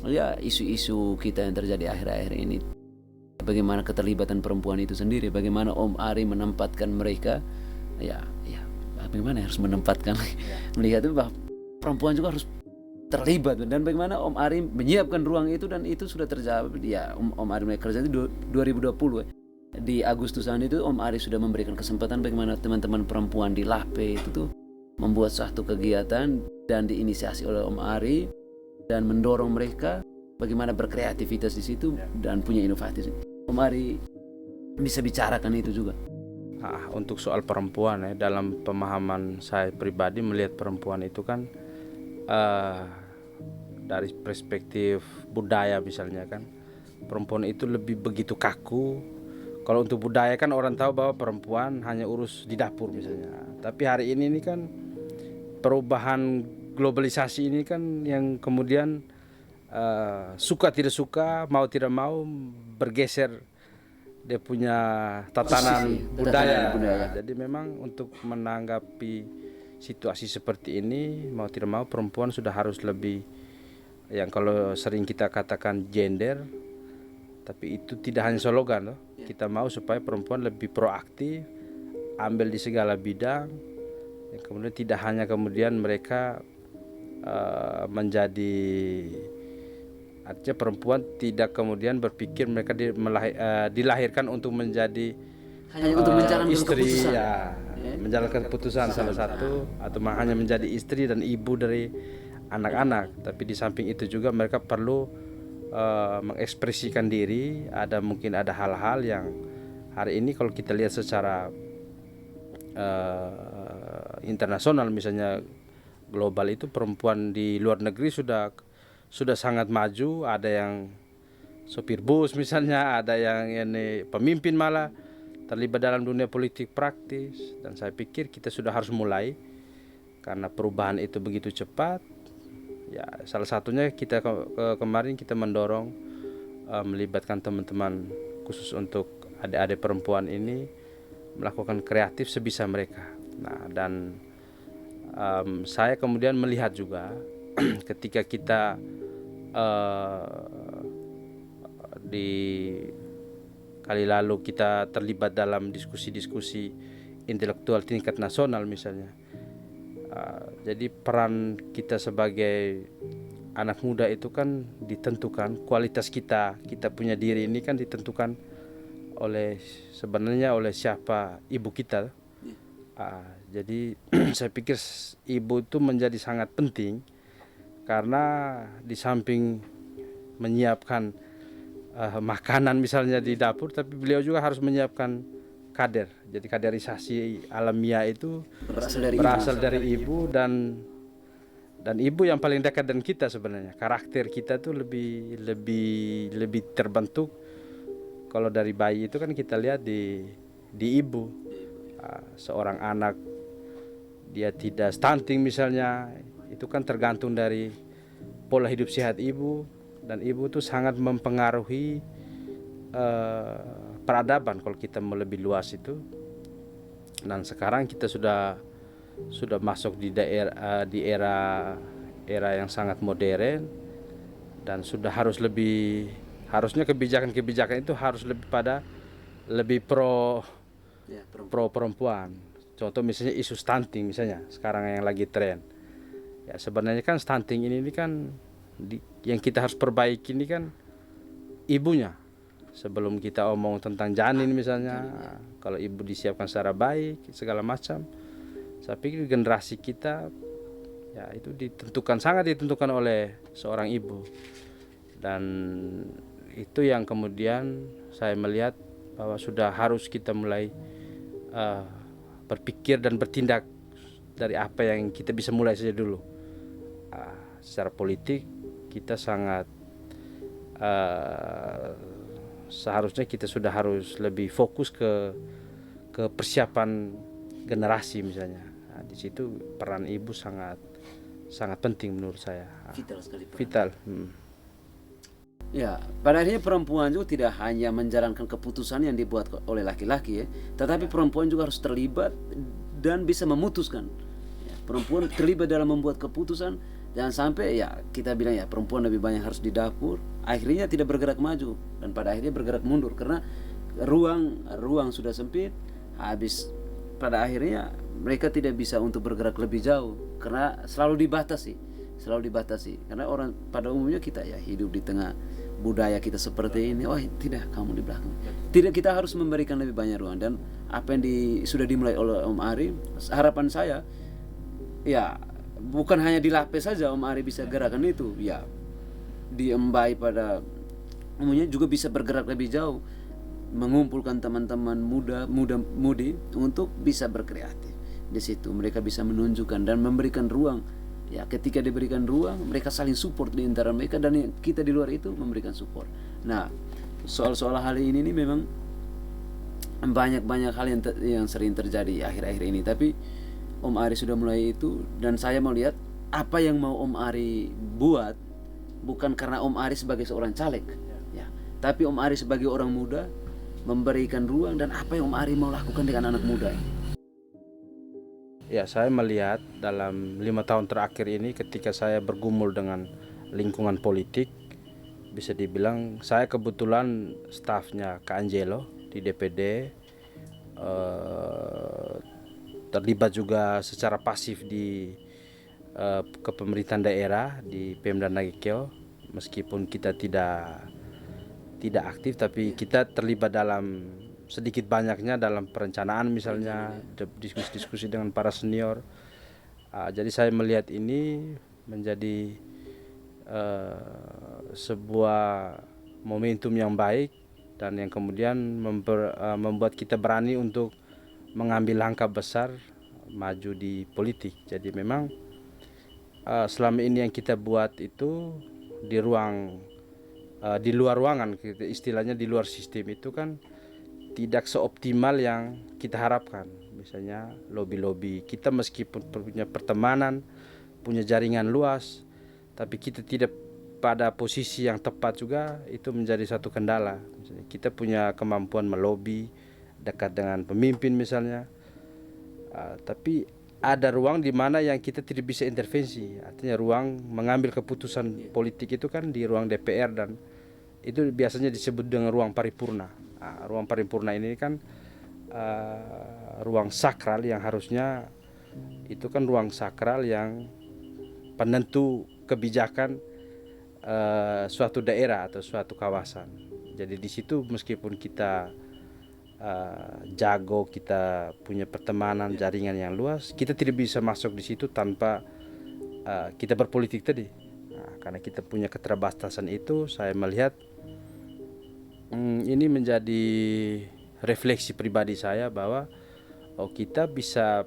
ya isu-isu kita yang terjadi akhir-akhir ini. Bagaimana keterlibatan perempuan itu sendiri, bagaimana Om Ari menempatkan mereka, ya bagaimana harus menempatkan melihat itu bahwa perempuan juga harus terlibat, dan bagaimana Om Ari menyiapkan ruang itu, dan itu sudah terjawab ya. Om Ari mulai kerja itu 2020 di Agustusan itu Om Ari sudah memberikan kesempatan bagaimana teman-teman perempuan di Lape itu tuh membuat suatu kegiatan dan diinisiasi oleh Om Ari dan mendorong mereka bagaimana berkreativitas di situ dan punya inovasi. Om Ari bisa bicarakan itu juga. Untuk soal perempuan ya, dalam pemahaman saya pribadi melihat perempuan itu kan dari perspektif budaya misalnya kan, perempuan itu lebih begitu kaku. Kalau untuk budaya kan orang tahu bahwa perempuan hanya urus di dapur misalnya. Tapi hari ini kan perubahan globalisasi ini kan yang kemudian suka tidak suka, mau tidak mau bergeser dia punya tatanan budaya. Jadi memang untuk menanggapi situasi seperti ini, mau tidak mau perempuan sudah harus lebih, yang kalau sering kita katakan gender, tapi itu tidak hanya slogan loh. Kita mau supaya perempuan lebih proaktif, ambil di segala bidang, yang kemudian tidak hanya kemudian mereka menjadi, artinya perempuan tidak kemudian berpikir mereka dilahirkan untuk menjadi hanya untuk menjalankan istri keputusan. Menjalankan keputusan salah satu, atau hanya menjadi istri dan ibu dari anak-anak. Tapi di samping itu juga mereka perlu mengekspresikan diri. Mungkin ada hal-hal yang hari ini kalau kita lihat secara internasional misalnya global itu, perempuan di luar negeri sudah sangat maju. Ada yang sopir bus misalnya, ada yang ini pemimpin malah terlibat dalam dunia politik praktis. Dan saya pikir kita sudah harus mulai, karena perubahan itu begitu cepat. Ya, salah satunya kita kemarin kita mendorong melibatkan teman-teman khusus untuk adik-adik perempuan ini melakukan kreatif sebisa mereka. Nah, dan saya kemudian melihat juga ketika kita di kali lalu kita terlibat dalam diskusi-diskusi intelektual tingkat nasional misalnya. Jadi peran kita sebagai anak muda itu kan ditentukan, kualitas kita punya diri ini kan ditentukan sebenarnya oleh siapa ibu kita. Jadi saya pikir ibu itu menjadi sangat penting, karena di samping menyiapkan makanan misalnya di dapur, tapi beliau juga harus menyiapkan kader. Jadi kaderisasi alamiah itu berasal dari ibu, dan ibu yang paling dekat dengan kita sebenarnya. Karakter kita tuh lebih terbentuk kalau dari bayi itu kan kita lihat di ibu. Seorang anak dia tidak stunting misalnya, itu kan tergantung dari pola hidup sehat ibu, dan ibu tuh sangat mempengaruhi peradaban kalau kita mau lebih luas itu. Dan sekarang kita sudah masuk di era yang sangat modern, dan sudah harusnya kebijakan itu harus lebih pro perempuan. Contoh misalnya isu stunting misalnya sekarang yang lagi tren. Ya sebenarnya kan stunting ini kan yang kita harus perbaiki ini kan ibunya. Sebelum kita omong tentang janin misalnya, kalau ibu disiapkan secara baik segala macam, saya pikir generasi kita ya itu sangat ditentukan oleh seorang ibu. Dan itu yang kemudian saya melihat bahwa sudah harus kita mulai berpikir dan bertindak dari apa yang kita bisa mulai saja dulu. Secara politik kita sangat seharusnya kita sudah harus lebih fokus ke persiapan generasi misalnya. Di situ peran ibu sangat penting menurut saya. Vital sekali peran. Vital. Ya, pada akhirnya perempuan juga tidak hanya menjalankan keputusan yang dibuat oleh laki-laki ya, tetapi perempuan juga harus terlibat dan bisa memutuskan. Ya, perempuan terlibat dalam membuat keputusan, jangan sampai ya kita bilang ya perempuan lebih banyak harus di dapur, akhirnya tidak bergerak maju dan pada akhirnya bergerak mundur karena ruang sudah sempit, habis pada akhirnya mereka tidak bisa untuk bergerak lebih jauh karena selalu dibatasi karena orang pada umumnya kita ya hidup di tengah budaya kita seperti ini. Tidak, kamu di belakang. Tidak, kita harus memberikan lebih banyak ruang. Dan apa yang sudah dimulai oleh Om Ari, harapan saya ya bukan hanya di Lape saja Om Ari bisa gerakan itu, ya di Embai pada umumnya juga bisa bergerak lebih jauh, mengumpulkan teman-teman mudi untuk bisa berkreatif. Di situ mereka bisa menunjukkan dan memberikan ruang. Ya, ketika diberikan ruang, mereka saling support di antara mereka dan kita di luar itu memberikan support. Nah, soal hal ini memang banyak hal yang sering terjadi akhir-akhir ini. Tapi Om Ari sudah mulai itu dan saya mau lihat apa yang mau Om Ari buat bukan karena Om Ari sebagai seorang caleg, ya, tapi Om Ari sebagai orang muda memberikan ruang dan apa yang Om Ari mau lakukan dengan anak muda ini. Ya, saya melihat dalam 5 tahun terakhir ini ketika saya bergumul dengan lingkungan politik, bisa dibilang saya kebetulan stafnya Kak Angelo di DPD, terlibat juga secara pasif di kepemerintahan daerah di Pemda Nagekeo, meskipun kita tidak aktif tapi kita terlibat dalam sedikit banyaknya dalam perencanaan misalnya diskusi-diskusi dengan para senior. Jadi saya melihat ini menjadi sebuah momentum yang baik dan yang kemudian membuat kita berani untuk mengambil langkah besar maju di politik. Jadi memang selama ini yang kita buat itu di luar ruangan, istilahnya di luar sistem itu kan tidak seoptimal yang kita harapkan. Misalnya lobby kita meskipun punya pertemanan, punya jaringan luas, tapi kita tidak pada posisi yang tepat juga, itu menjadi satu kendala. Misalnya kita punya kemampuan melobi dekat dengan pemimpin misalnya, tapi ada ruang di mana yang kita tidak bisa intervensi. Artinya ruang mengambil keputusan politik itu kan di ruang DPR dan itu biasanya disebut dengan ruang paripurna. Ruang paripurna ini kan ruang sakral yang harusnya itu kan ruang sakral yang penentu kebijakan suatu daerah atau suatu kawasan. Jadi di situ meskipun kita jago, kita punya pertemanan, jaringan yang luas, kita tidak bisa masuk di situ tanpa kita berpolitik tadi. Karena kita punya keterbatasan itu, saya melihat ini menjadi refleksi pribadi saya bahwa kita bisa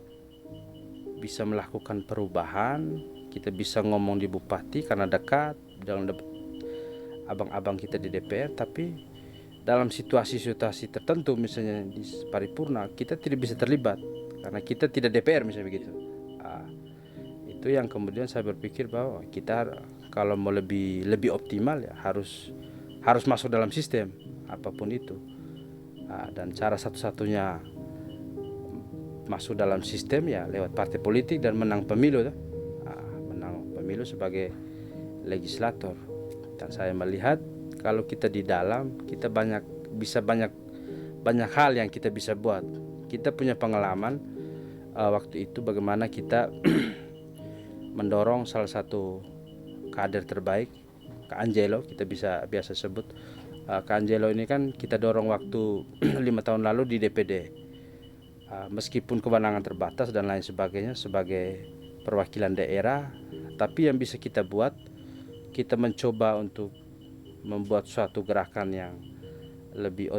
melakukan perubahan, kita bisa ngomong di bupati karena dekat dengan abang-abang kita di DPR, tapi dalam situasi-situasi tertentu misalnya di paripurna kita tidak bisa terlibat karena kita tidak DPR misalnya begitu. Itu yang kemudian saya berpikir bahwa kita kalau mau lebih optimal ya harus masuk dalam sistem apapun itu. Dan cara satu-satunya masuk dalam sistem ya lewat partai politik dan menang pemilu, menang pemilu sebagai legislator. Dan saya melihat kalau kita di dalam kita banyak hal yang kita bisa buat. Kita punya pengalaman waktu itu bagaimana kita mendorong salah satu kader terbaik, Kak Angelo kita biasa sebut, Kak Angelo ini kan kita dorong waktu 5 tahun lalu di DPD. Meskipun kewenangan terbatas dan lain sebagainya sebagai perwakilan daerah, tapi yang bisa kita buat, kita mencoba untuk membuat suatu gerakan yang lebih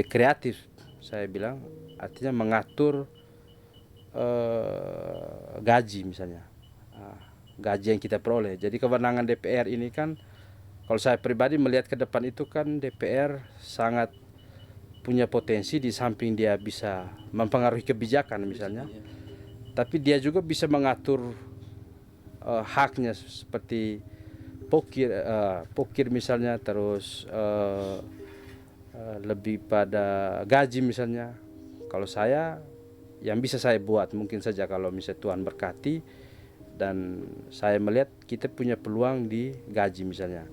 kreatif, saya bilang, artinya mengatur gaji misalnya, gaji yang kita peroleh. Jadi kewenangan DPR ini kan, kalau saya pribadi melihat ke depan itu kan DPR sangat punya potensi, di samping dia bisa mempengaruhi kebijakan misalnya, tapi dia juga bisa mengatur haknya seperti pokir misalnya, terus lebih pada gaji misalnya. Kalau saya, yang bisa saya buat mungkin saja kalau misalnya Tuhan berkati dan saya melihat kita punya peluang di gaji misalnya,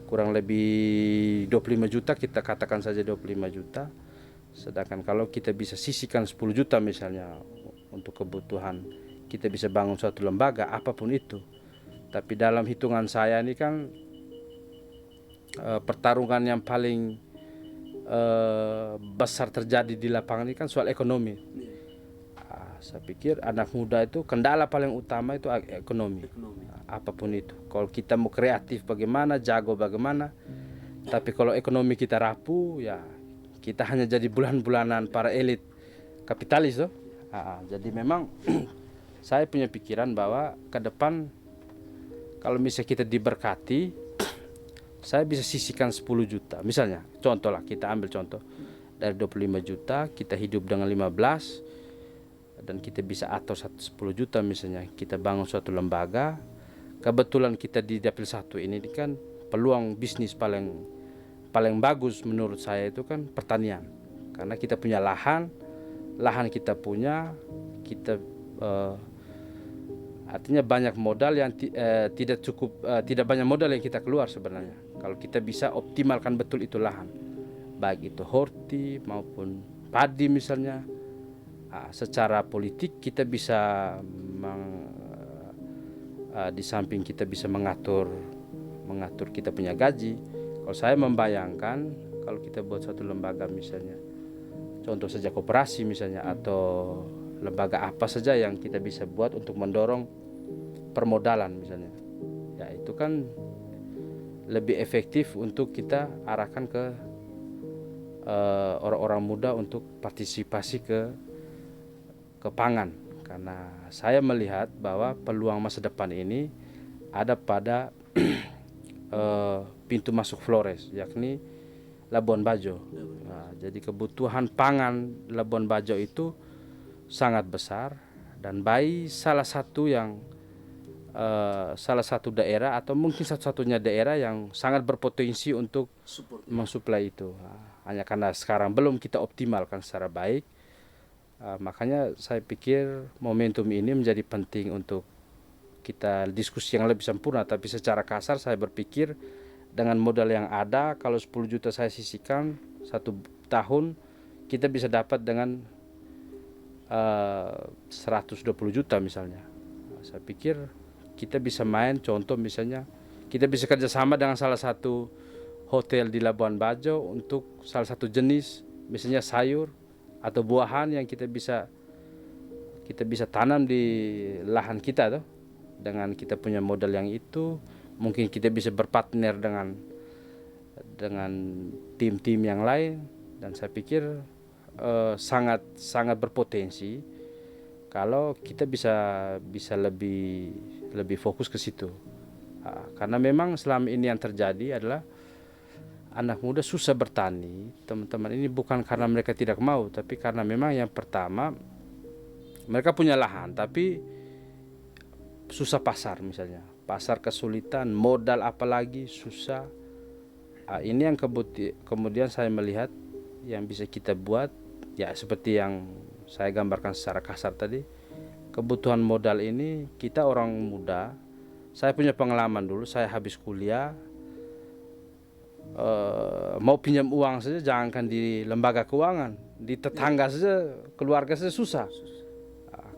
kurang lebih 25 juta, kita katakan saja 25 juta. Sedangkan kalau kita bisa sisihkan 10 juta misalnya untuk kebutuhan, kita bisa bangun suatu lembaga apapun itu. Tapi dalam hitungan saya ini kan pertarungan yang paling besar terjadi di lapangan ini kan soal ekonomi. Saya pikir anak muda itu kendala paling utama itu ekonomi. Apapun itu. Kalau kita mau kreatif bagaimana, jago bagaimana, tapi kalau ekonomi kita rapuh, ya kita hanya jadi bulan-bulanan para elit kapitalis tuh. Jadi memang saya punya pikiran bahwa ke depan kalau misalnya kita diberkati, saya bisa sisihkan 10 juta. Misalnya, contoh lah, kita ambil contoh dari 25 juta, kita hidup dengan 15, dan kita bisa atur 10 juta misalnya, kita bangun suatu lembaga. Kebetulan kita di Dapil 1 ini kan peluang bisnis paling bagus menurut saya itu kan pertanian. Karena kita punya lahan kita punya, kita artinya banyak modal yang tidak banyak modal yang kita keluar sebenarnya. Kalau kita bisa optimalkan betul itu lahan, baik itu horti maupun padi misalnya. Secara politik kita bisa di samping kita bisa mengatur kita punya gaji. Kalau saya membayangkan kalau kita buat satu lembaga misalnya, contoh saja koperasi misalnya, atau lembaga apa saja yang kita bisa buat untuk mendorong permodalan misalnya, ya itu kan lebih efektif untuk kita arahkan ke orang-orang muda untuk partisipasi ke pangan. Karena saya melihat bahwa peluang masa depan ini ada pada pintu masuk Flores, yakni Labuan Bajo. Jadi kebutuhan pangan Labuan Bajo itu sangat besar, dan Bai salah satu daerah atau mungkin satu-satunya daerah yang sangat berpotensi untuk mensuplai itu. Hanya karena sekarang belum kita optimalkan secara baik. Makanya saya pikir momentum ini menjadi penting untuk kita diskusi yang lebih sempurna. Tapi secara kasar saya berpikir dengan modal yang ada, kalau 10 juta saya sisihkan 1 tahun, kita bisa dapat dengan 120 juta misalnya. Saya pikir kita bisa main, contoh misalnya kita bisa kerjasama dengan salah satu hotel di Labuan Bajo untuk salah satu jenis misalnya sayur atau buahan yang kita bisa tanam di lahan kita tuh. Dengan kita punya modal yang itu, mungkin kita bisa berpartner dengan tim-tim yang lain, dan saya pikir sangat berpotensi kalau kita bisa lebih fokus ke situ. Karena memang selama ini yang terjadi adalah anak muda susah bertani, teman-teman ini, bukan karena mereka tidak mau, tapi karena memang yang pertama mereka punya lahan tapi susah pasar misalnya, pasar kesulitan, modal apalagi susah. Ini yang kemudian saya melihat yang bisa kita buat, ya seperti yang saya gambarkan secara kasar tadi, kebutuhan modal ini. Kita orang muda, saya punya pengalaman dulu, saya habis kuliah, mau pinjam uang saja jangankan di lembaga keuangan, di tetangga saja, keluarga saja susah.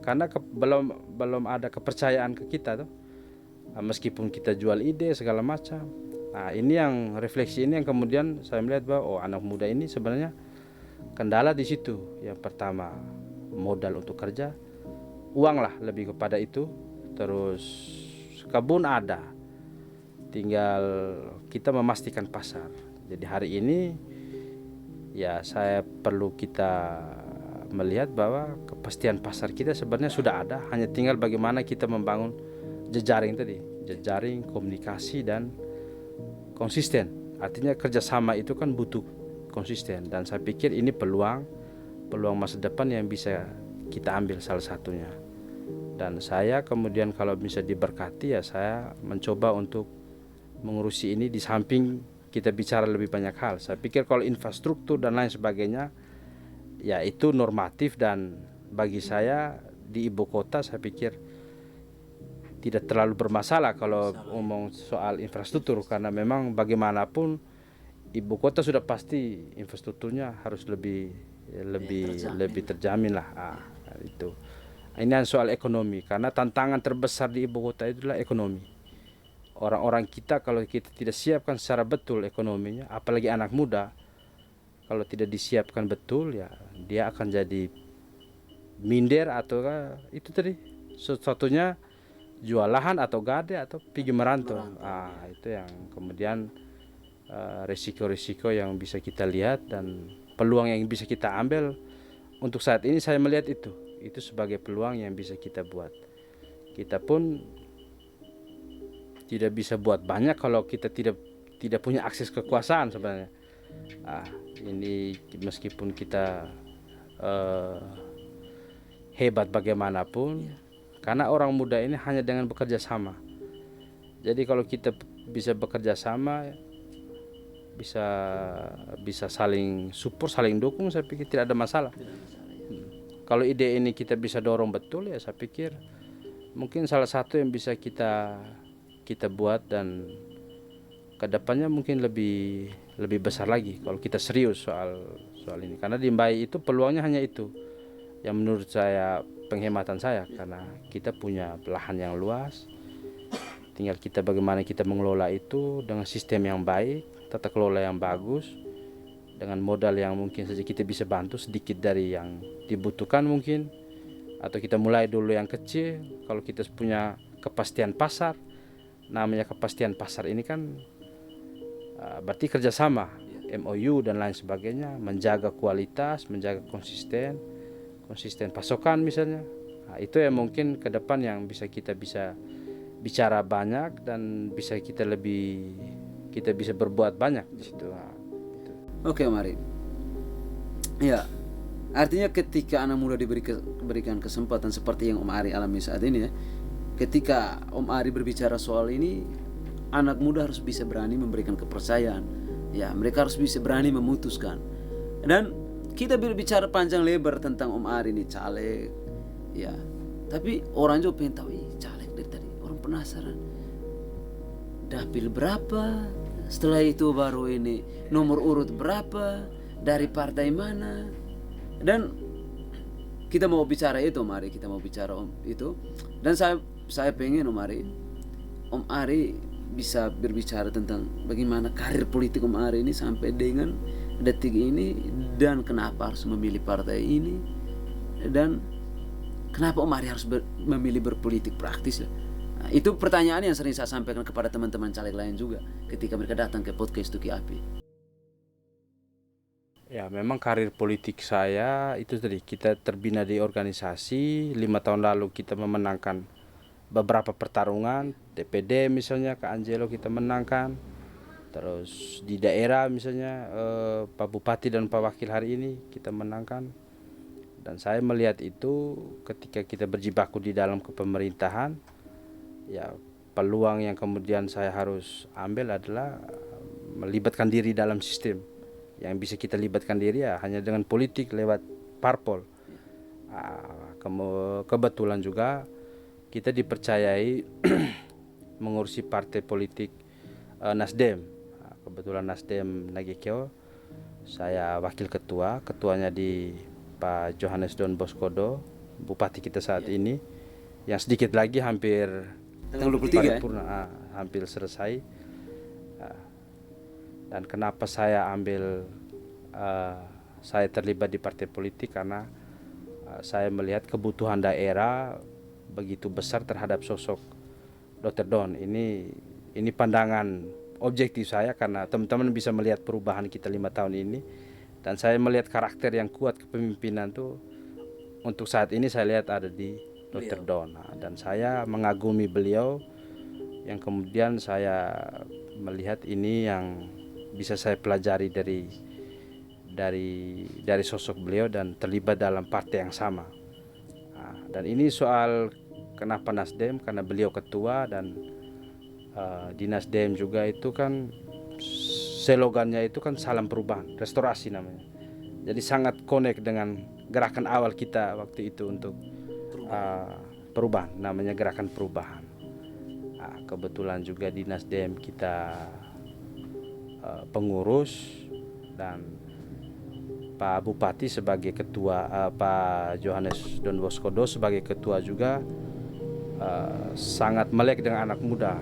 Karena belum ada kepercayaan ke kita tuh. Meskipun kita jual ide segala macam, Nah, ini yang refleksi ini yang kemudian saya melihat bahwa oh, anak muda ini sebenarnya kendala di situ. Yang pertama, modal untuk kerja, uang lah lebih kepada itu. Terus kebun ada, tinggal kita memastikan pasar. Jadi hari ini ya saya perlu kita melihat bahwa kepastian pasar kita sebenarnya sudah ada, hanya tinggal bagaimana kita membangun jejaring tadi, jejaring komunikasi dan konsisten. Artinya kerjasama itu kan butuh konsisten, dan saya pikir ini peluang masa depan yang bisa kita ambil salah satunya. Dan saya kemudian kalau bisa diberkati ya saya mencoba untuk mengurusi ini di samping kita bicara lebih banyak hal. Saya pikir kalau infrastruktur dan lain sebagainya ya itu normatif, dan bagi saya di ibu kota saya pikir tidak terlalu bermasalah kalau ngomong soal infrastruktur, karena memang bagaimanapun ibu kota sudah pasti infrastrukturnya harus lebih terjamin lah. Itu ini soal ekonomi, karena tantangan terbesar di ibu kota itulah ekonomi. Orang-orang kita kalau kita tidak siapkan secara betul ekonominya, apalagi anak muda, kalau tidak disiapkan betul ya dia akan jadi minder, atau itu tadi satu-satunya jual lahan atau gade atau pergi merantau. Itu yang kemudian risiko-risiko yang bisa kita lihat dan peluang yang bisa kita ambil. Untuk saat ini saya melihat itu sebagai peluang yang bisa kita buat. Kita pun tidak bisa buat banyak kalau kita tidak punya akses kekuasaan sebenarnya. Ini meskipun kita hebat bagaimanapun, karena orang muda ini hanya dengan bekerja sama. Jadi kalau kita bisa bekerja sama, bisa saling support, saling dukung, saya pikir tidak ada masalah. Kalau ide ini kita bisa dorong betul ya saya pikir mungkin salah satu yang bisa kita buat, dan kedepannya mungkin lebih besar lagi kalau kita serius soal ini. Karena di Mbai itu peluangnya hanya itu yang menurut saya, penghematan saya, karena kita punya lahan yang luas, tinggal kita bagaimana kita mengelola itu dengan sistem yang baik, tata kelola yang bagus, dengan modal yang mungkin saja kita bisa bantu sedikit dari yang dibutuhkan mungkin, atau kita mulai dulu yang kecil. Kalau kita punya kepastian pasar, namanya kepastian pasar ini kan berarti kerjasama, MOU dan lain sebagainya, menjaga kualitas, menjaga konsisten pasokan misalnya. Itu yang mungkin ke depan yang bisa bicara banyak, dan bisa kita bisa berbuat banyak di situ. Oke, Mari. Ya, artinya ketika anak muda diberikan kesempatan seperti yang Om Ari alami saat ini ya, ketika Om Ari berbicara soal ini, anak muda harus bisa berani memberikan kepercayaan. Ya, mereka harus bisa berani memutuskan. Dan kita berbicara panjang lebar tentang Om Ari ini caleg, ya. Tapi orang juga pengen tahu, caleg dari tadi, orang penasaran. Dapil berapa? Setelah itu baru ini nomor urut berapa? Dari partai mana? Dan kita mau bicara itu, Om Ari. Kita mau bicara itu. Dan saya pengen Om Ari bisa berbicara tentang bagaimana karir politik Om Ari ini sampai dengan detik ini, dan kenapa harus memilih partai ini, dan kenapa Om Ari harus memilih berpolitik praktis. Nah, itu pertanyaan yang sering saya sampaikan kepada teman-teman caleg lain juga ketika mereka datang ke podcast Tuki Api. Ya, memang karir politik saya itu tadi, kita terbina di organisasi. 5 tahun lalu kita memenangkan beberapa pertarungan, DPD misalnya ke Angelo kita menangkan, terus di daerah misalnya Pak Bupati dan Pak Wakil hari ini kita menangkan. Dan saya melihat itu ketika kita berjibaku di dalam kepemerintahan, ya peluang yang kemudian saya harus ambil adalah melibatkan diri dalam sistem. Yang bisa kita libatkan diri ya hanya dengan politik lewat parpol. Kebetulan juga kita dipercayai mengurusi partai politik Nasdem. Kebetulan Nasdem Nagekeo, saya wakil ketuanya di Pak Johannes Don Boskodo, bupati kita saat ini, yang sedikit lagi hampir tanggal 23 paripurna, hampir selesai. Dan kenapa saya saya terlibat di partai politik, karena saya melihat kebutuhan daerah begitu besar terhadap sosok Dr. Don. Ini pandangan objektif saya, karena teman-teman bisa melihat perubahan kita 5 tahun ini, dan saya melihat karakter yang kuat kepemimpinan tuh untuk saat ini saya lihat ada di Dr. Don. Dan saya mengagumi beliau, yang kemudian saya melihat ini yang bisa saya pelajari dari sosok beliau dan terlibat dalam partai yang sama. Dan ini soal kenapa Nasdem, karena beliau ketua, dan di Nasdem juga itu kan slogannya itu kan salam perubahan, restorasi namanya. Jadi sangat connect dengan gerakan awal kita waktu itu untuk perubahan, namanya gerakan perubahan. Kebetulan juga di Nasdem kita pengurus, dan Pak Bupati sebagai ketua, Pak Johannes Don Bosco Do sebagai ketua juga sangat melek dengan anak muda.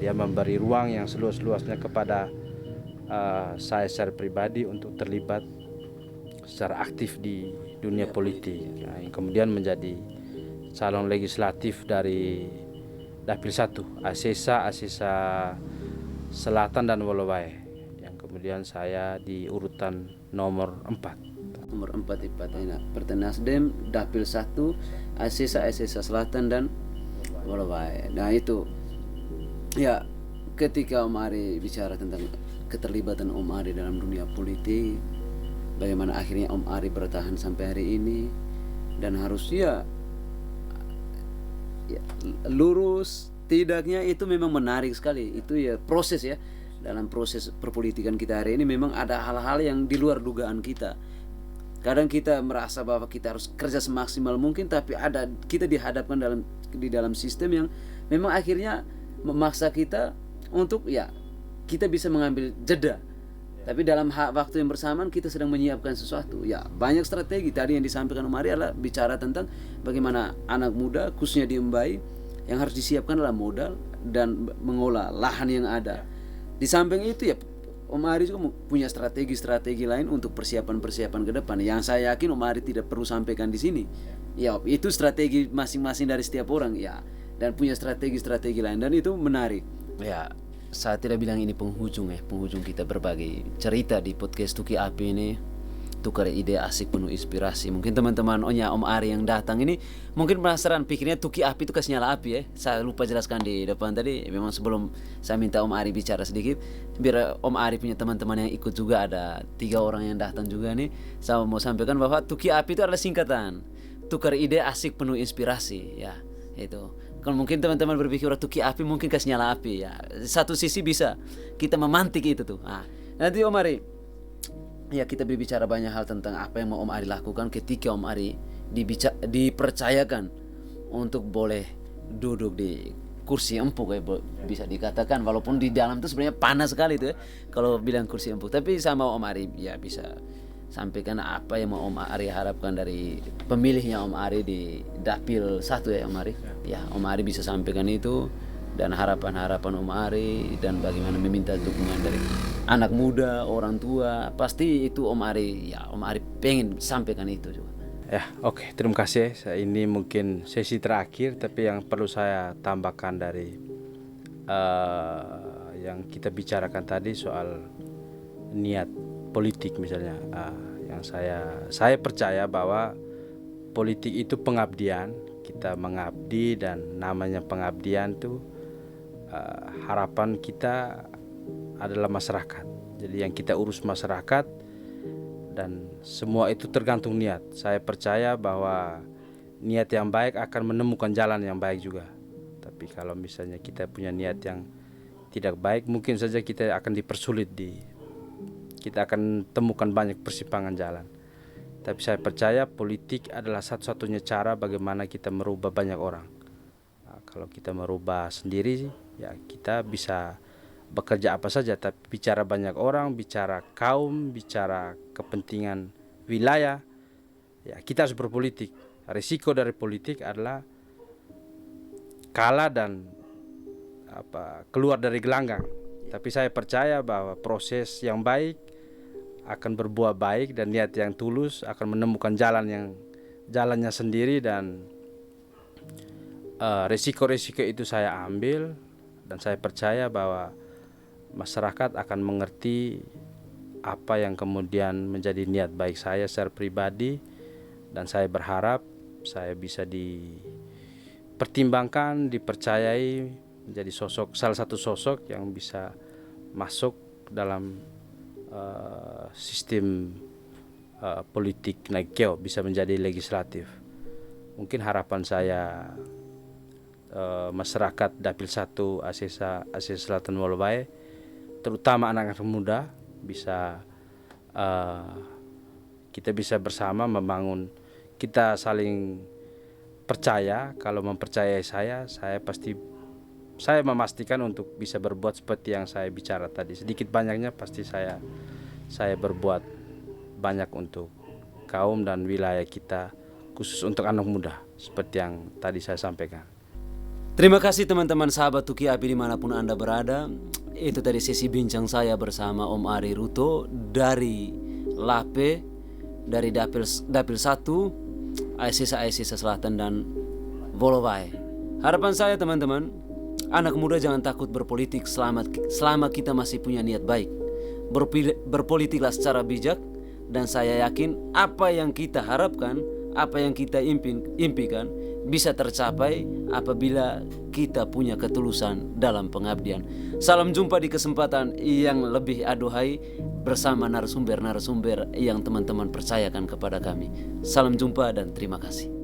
Dia memberi ruang yang seluas-luasnya kepada saya secara pribadi untuk terlibat secara aktif di dunia politik. Yang kemudian menjadi calon legislatif dari Dapil 1 Asesa Selatan dan Wolowai. Yang kemudian saya di urutan nomor 4. Nomor 4 di Partai Nasdem, Dapil 1 Asesa Selatan dan Wolowai. Nah itu ya, ketika Om Ari bicara tentang keterlibatan Om Ari dalam dunia politik, bagaimana akhirnya Om Ari bertahan sampai hari ini, dan harusnya ya, lurus tidaknya itu memang menarik sekali. Itu ya proses ya, dalam proses perpolitikan kita hari ini memang ada hal-hal yang di luar dugaan kita. Kadang kita merasa bahwa kita harus kerja semaksimal mungkin, tapi kita dihadapkan di dalam sistem yang memang akhirnya memaksa kita untuk ya kita bisa mengambil jeda. Tapi dalam waktu yang bersamaan kita sedang menyiapkan sesuatu. Ya, banyak strategi tadi yang disampaikan Om Ari adalah bicara tentang bagaimana anak muda khususnya di Mbai yang harus disiapkan adalah modal dan mengolah lahan yang ada. Di samping itu ya Om Ari juga punya strategi-strategi lain untuk persiapan-persiapan ke depan. Yang saya yakin Om Ari tidak perlu sampaikan di sini. Ya, itu strategi masing-masing dari setiap orang ya, dan punya strategi-strategi lain, dan itu menarik. Ya, saya tidak bilang ini penghujung kita berbagi cerita di podcast Tuki Api ini. Tukar ide asik penuh inspirasi. Mungkin teman-teman Om Ari yang datang ini mungkin penasaran, pikirnya Tuki Api itu kasih nyala api ya. Saya lupa jelaskan di depan tadi. Memang sebelum saya minta Om Ari bicara sedikit, biar Om Ari punya teman-teman yang ikut juga, ada 3 orang yang datang juga nih. Saya mau sampaikan bahwa Tuki Api itu adalah singkatan tukar ide asik penuh inspirasi ya. Itu kalau mungkin teman-teman berpikir Tuki Api mungkin kasih nyala api ya. Satu sisi bisa kita memantik itu tuh. Nanti Om Ari ya, kita berbicara banyak hal tentang apa yang mau Om Ari lakukan ketika Om Ari dipercayakan untuk boleh duduk di kursi empuk ya, bisa dikatakan, walaupun di dalam itu sebenarnya panas sekali itu ya kalau bilang kursi empuk. Tapi sama Om Ari ya bisa sampaikan apa yang mau Om Ari harapkan dari pemilihnya Om Ari di Dapil 1 ya Om Ari. Ya, Om Ari bisa sampaikan itu, dan harapan-harapan Om Ari, dan bagaimana meminta dukungan dari anak muda, orang tua. Pasti itu Om Ari pengen sampaikan itu juga. Ya, oke, terima kasih. Ini mungkin sesi terakhir, tapi yang perlu saya tambahkan dari yang kita bicarakan tadi soal niat politik misalnya, yang saya percaya bahwa politik itu pengabdian. Kita mengabdi, dan namanya pengabdian tuh harapan kita adalah masyarakat. Jadi yang kita urus masyarakat, dan semua itu tergantung niat. Saya percaya bahwa niat yang baik akan menemukan jalan yang baik juga. Tapi kalau misalnya kita punya niat yang tidak baik, mungkin saja kita akan dipersulit, kita akan temukan banyak persimpangan jalan. Tapi saya percaya politik adalah satu-satunya cara bagaimana kita merubah banyak orang. Kalau kita merubah sendiri ya kita bisa bekerja apa saja, tapi bicara banyak orang, bicara kaum, bicara kepentingan wilayah, ya kita harus berpolitik. Risiko dari politik adalah kalah dan keluar dari gelanggang. Tapi saya percaya bahwa proses yang baik akan berbuah baik, dan niat yang tulus akan menemukan jalannya sendiri, dan resiko-resiko itu saya ambil, dan saya percaya bahwa masyarakat akan mengerti apa yang kemudian menjadi niat baik saya secara pribadi, dan saya berharap saya bisa dipertimbangkan, dipercayai menjadi salah satu sosok yang bisa masuk dalam sistem politik Nagkeo, bisa menjadi legislatif. Mungkin harapan saya masyarakat Dapil 1 Aceh Selatan Molobai, terutama anak-anak muda, bisa kita bisa bersama membangun, kita saling percaya. Kalau mempercayai saya memastikan untuk bisa berbuat seperti yang saya bicara tadi. Sedikit banyaknya pasti saya berbuat banyak untuk kaum dan wilayah kita, khusus untuk anak muda, seperti yang tadi saya sampaikan. Terima kasih teman-teman sahabat Tuki Api dimanapun Anda berada. Itu tadi sesi bincang saya bersama Om Ari Ruto dari Lape, dari Dapil 1 Aceh Selatan dan Molobai. Harapan saya teman-teman, anak muda jangan takut berpolitik selama kita masih punya niat baik. Berpolitiklah secara bijak, dan saya yakin apa yang kita harapkan, apa yang kita impikan bisa tercapai apabila kita punya ketulusan dalam pengabdian. Salam jumpa di kesempatan yang lebih aduhai bersama narasumber-narasumber yang teman-teman percayakan kepada kami. Salam jumpa dan terima kasih.